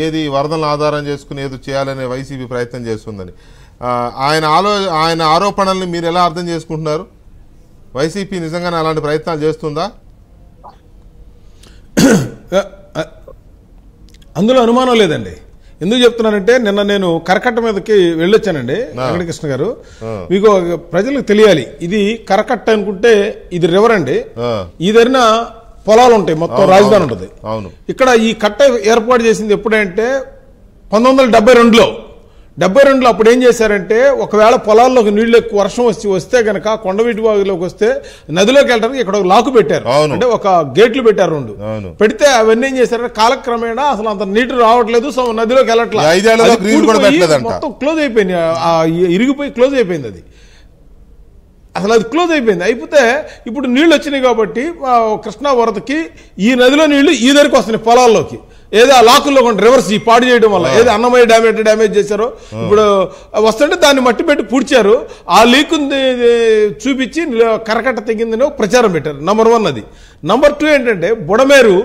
ఏది వరదలను ఆధారం చేసుకుని ఏదో చేయాలనే వైసీపీ ప్రయత్నం చేస్తుందని ఆయన ఆరోపణల్ని మీరు ఎలా అర్థం చేసుకుంటున్నారు? వైసీపీ నిజంగానే అలాంటి ప్రయత్నాలు చేస్తుందా? అందులో అనుమానం లేదండి. ఎందుకు చెప్తున్నానంటే నిన్న నేను కరకట్ట మీదకి వెళ్ళొచ్చానండి వెంకటకృష్ణ గారు. మీకు ప్రజలకు తెలియాలి, ఇది కరకట్ట అనుకుంటే ఇది రివర్ అండి. ఈ దగ్గర పొలాలు ఉంటాయి, మొత్తం రాజధాని ఉంటుంది. ఇక్కడ ఈ కట్ట ఏర్పాటు చేసింది ఎప్పుడంటే 1972లో. 72లో అప్పుడు ఏం చేశారంటే, ఒకవేళ పొలాల్లోకి నీళ్లు ఎక్కువ వర్షం వస్తే గనక కొండవీటి వాగులోకి వస్తే నదిలోకి వెళ్ళడానికి ఇక్కడ ఒక లాకు పెట్టారు, అంటే ఒక గేట్లు పెట్టారు 2. పెడితే అవన్నీ ఏం చేశారంటే కాలక్రమేణా అసలు అంత నీళ్లు రావట్లేదు, సో నదిలోకి వెళ్ళట్లేదు, మొత్తం క్లోజ్ అయిపోయింది, ఇరిగిపోయి క్లోజ్ అయిపోయింది. అది అసలు అది క్లోజ్ అయిపోయింది. అయిపోతే ఇప్పుడు నీళ్లు వచ్చినాయి కాబట్టి కృష్ణా వరదకి ఈ నదిలో నీళ్లు ఈ దగ్గరికి వస్తున్నాయి పొలాల్లోకి. ఏదో ఆ లాకుల్లో రివర్స్ ఈ పాడు చేయడం వల్ల ఏదో అన్నమయ్య డ్యామేజ్ చేశారో ఇప్పుడు వస్తుంటే దాన్ని మట్టి పెట్టి పూడ్చారు. ఆ లీక్ చూపించి కరకట్ట తెగిందని ప్రచారం పెట్టారు. నంబర్ 1 అది. నంబర్ 2 ఏంటంటే బుడమేరు,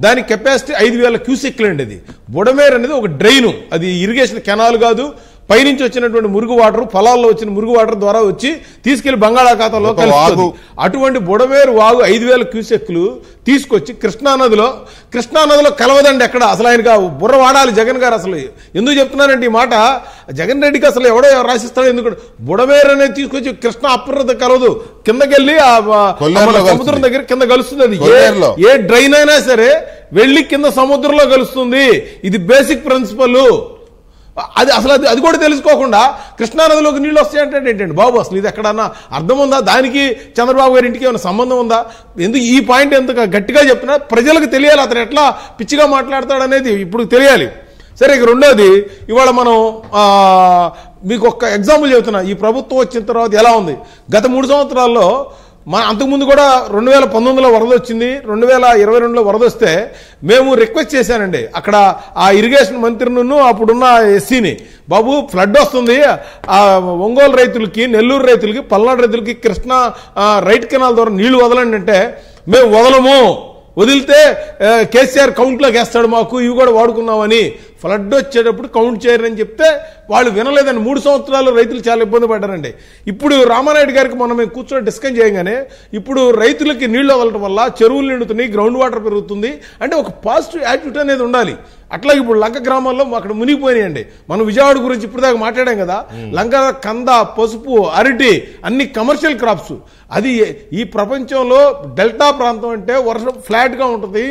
దాని కెపాసిటీ 5000 క్యూసెక్లు అండి. అది బుడమేరు అనేది ఒక డ్రైను, అది ఇరిగేషన్ కెనాల్ కాదు. పైనుంచి వచ్చినటువంటి మురుగు వాటర్, పొలాల్లో వచ్చిన మురుగు వాటర్ ద్వారా వచ్చి తీసుకెళ్లి బంగాళాఖాతంలో కలుస్తుంది. అటువంటి బుడమేరు వాగు 5000 క్యూసెక్లు తీసుకొచ్చి కృష్ణానదిలో కలవదండి ఎక్కడ. అసలు ఆయనకు బుర్ర వాడాలి జగన్ గారు. అసలు ఎందుకు చెప్తున్నానంటే ఈ మాట, జగన్ రెడ్డికి అసలు ఎవడో రాసిస్తాడు. ఎందుకంటే బుడమేరు అనేది తీసుకొచ్చి కృష్ణ అప్రత కలవదు, కిందకెళ్ళి సముద్రం దగ్గర కింద కలుస్తుంది. అది ఏ డ్రైన్ అయినా సరే వెళ్ళి కింద సముద్రంలో కలుస్తుంది. ఇది బేసిక్ ప్రిన్సిపల్. అది కూడా తెలుసుకోకుండా కృష్ణానదిలోకి నీళ్ళు వస్తాయంటే ఏంటండి బాబు? అసలు ఇది ఎక్కడన్నా అర్థం ఉందా? దానికి చంద్రబాబు గారి ఇంటికి ఏమైనా సంబంధం ఉందా? ఎందుకు ఈ పాయింట్ ఎంత గట్టిగా చెప్తున్నా ప్రజలకు తెలియాలి, అతను ఎట్లా పిచ్చిగా మాట్లాడతాడు అనేది ఇప్పుడు తెలియాలి. సరే, ఇక రెండోది, ఇవాళ మనం మీకు ఒక ఎగ్జాంపుల్ చెబుతున్నా. ఈ ప్రభుత్వం వచ్చిన తర్వాత ఎలా ఉంది? గత 3 సంవత్సరాల్లో అంతకుముందు కూడా 2019లో వరద వచ్చింది, 2022లో వరద వస్తే మేము రిక్వెస్ట్ చేశానండి అక్కడ ఆ ఇరిగేషన్ మంత్రిను అప్పుడున్న ఎస్సీని, బాబు ఫ్లడ్ వస్తుంది, ఆ ఒంగోలు రైతులకి, నెల్లూరు రైతులకి, పల్నాడు రైతులకి కృష్ణా రైట్ కెనాల్ ద్వారా నీళ్లు వదలండి అంటే, మేము వదలము, వదిలితే కేసీఆర్ కౌంట్లోకి వేస్తాడు, మాకు ఇవి కూడా వాడుకున్నామని. ఫ్లడ్ వచ్చేటప్పుడు కౌంట్ చేయరని చెప్తే వాళ్ళు వినలేదండి. 3 సంవత్సరాలు రైతులు చాలా ఇబ్బంది పడ్డారండి. ఇప్పుడు రామానాయుడు గారికి మనం మేము కూర్చొని డిస్కస్ చేయగానే ఇప్పుడు రైతులకి నీళ్లు వదలటం వల్ల చెరువులు నిండుతున్నాయి, గ్రౌండ్ వాటర్ పెరుగుతుంది, అంటే ఒక పాజిటివ్ యాటిట్యూడ్ అనేది ఉండాలి. అట్లాగే ఇప్పుడు లంక గ్రామాల్లో అక్కడ మునిగిపోయినాయండి. మనం విజయవాడ గురించి ఇప్పుడు దాకా మాట్లాడాం కదా. లంక కంద, పసుపు, అరటి అన్ని కమర్షియల్ క్రాప్స్. అది ఈ ప్రపంచంలో డెల్టా ప్రాంతం అంటే వర్షం ఫ్లాట్గా ఉంటుంది.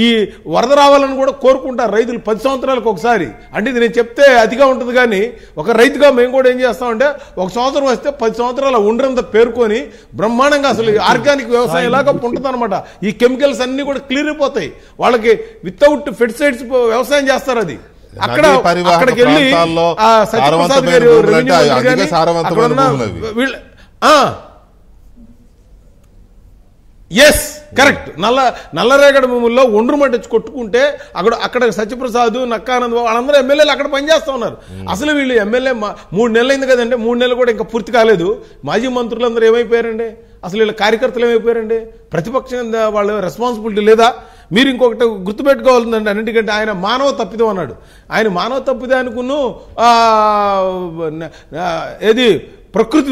ఈ వరద రావాలని కూడా కోరుకుంటారు రైతులు 10 సంవత్సరాలకు ఒకసారి. అంటే ఇది నేను చెప్తే అతిగా ఉంటుంది, కానీ ఒక రైతుగా మేము కూడా ఏం చేస్తామంటే 1 సంవత్సరం వస్తే 10 సంవత్సరాల ఉండరంతా పేర్కొని బ్రహ్మాండంగా అసలు ఆర్గానిక్ వ్యవసాయం లాగా ఉంటుంది అనమాట. ఈ కెమికల్స్ అన్ని కూడా క్లియర్ అయిపోతాయి. వాళ్ళకి వితౌట్ పెస్టిసైడ్స్ వ్యవసాయం చేస్తారు. అది అక్కడికి వెళ్ళి సత్యప్రసాద్ గారు ఎస్ కరెక్ట్ నల్లరేగడి భూముల్లో ఒండ్రు మట్టి కొట్టుకుంటే అక్కడ సత్యప్రసాద్, నక్కానంద్ వాళ్ళందరూ ఎమ్మెల్యేలు అక్కడ పనిచేస్తా ఉన్నారు. అసలు వీళ్ళు ఎమ్మెల్యే 3 నెలలు అయింది కదండి, 3 నెలలు కూడా ఇంకా పూర్తి కాలేదు. మాజీ మంత్రులందరూ ఏమైపోయారండి? అసలు వీళ్ళ కార్యకర్తలు ఏమైపోయారండి? ప్రతిపక్షం వాళ్ళ రెస్పాన్సిబిలిటీ లేదా? మీరు ఇంకొకటి గుర్తుపెట్టుకోవాలండి, అన్నింటికంటే ఆయన మానవ తప్పిదం అన్నాడు. ఆయన మానవ తప్పిదానికి ఏది ప్రకృతి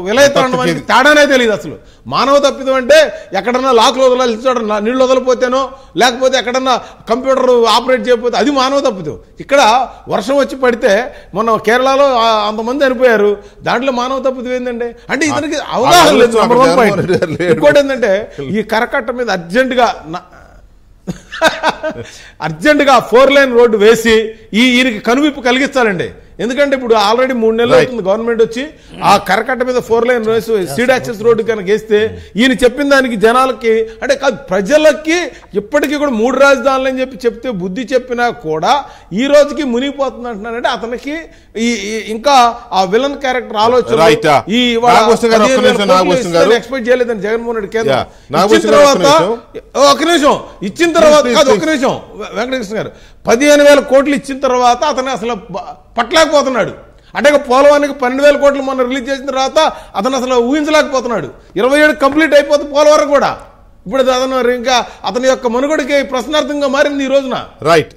విలయతాండవానికి తేడానే తెలియదు. అసలు మానవ తప్పిదం అంటే ఎక్కడన్నా లాక్లు వదలాలి, నీళ్ళు వదలపోతేనో లేకపోతే ఎక్కడన్నా కంప్యూటర్ ఆపరేట్ చేయకపోతే అది మానవ తప్పిదం. ఇక్కడ వర్షం వచ్చి పడితే మొన్న కేరళలో అంతమంది చనిపోయారు, దాంట్లో మానవ తప్పిదం ఏంటంటే అంటే ఇతనికి అవగాహన లేదు. Number 1 point. ఇంకోటి ఏంటంటే ఈ కరకట్ట మీద అర్జెంటుగా 4 లైన్ రోడ్డు వేసి ఈయనకి కనువిప్పు కలిగిస్తారండి. ఎందుకంటే ఇప్పుడు ఆల్రెడీ 3 నెలలు అవుతుంది గవర్నమెంట్ వచ్చి. ఆ కరకట్ట మీద 4 లైన్ వేసి సీడ్ యాక్సెస్ రోడ్డు కనుక వేస్తే ఈయన చెప్పిన దానికి జనాలకి అంటే కాదు ప్రజలకి ఇప్పటికీ కూడా 3 రాజధానులు అని చెప్తే బుద్ధి చెప్పినా కూడా ఈ రోజుకి మునిగిపోతుంది అంటున్నానంటే అతనికి ఇంకా ఆ విలన్ క్యారెక్టర్ ఆలోచన ఎక్స్పెక్ట్ చేయలేదని జగన్మోహన్ రెడ్డి కేంద్రం ఇచ్చిన తర్వాత ఇచ్చిన తర్వాత కాదు ఒక్క నిమిషం వెంకటకృష్ణ గారు 15,000 కోట్లు ఇచ్చిన తర్వాత అతను అసలు పట్టలేకపోతున్నాడు. అంటే పోలవరానికి 12,000 కోట్లు మొన్న రిలీజ్ చేసిన తర్వాత అతను అసలు ఊహించలేకపోతున్నాడు. 27 కంప్లీట్ అయిపోతుంది పోలవరం కూడా. ఇప్పుడు అతను ఇంకా అతని యొక్క మనుగడకి ప్రశ్నార్థంగా మారింది ఈ రోజున. రైట్.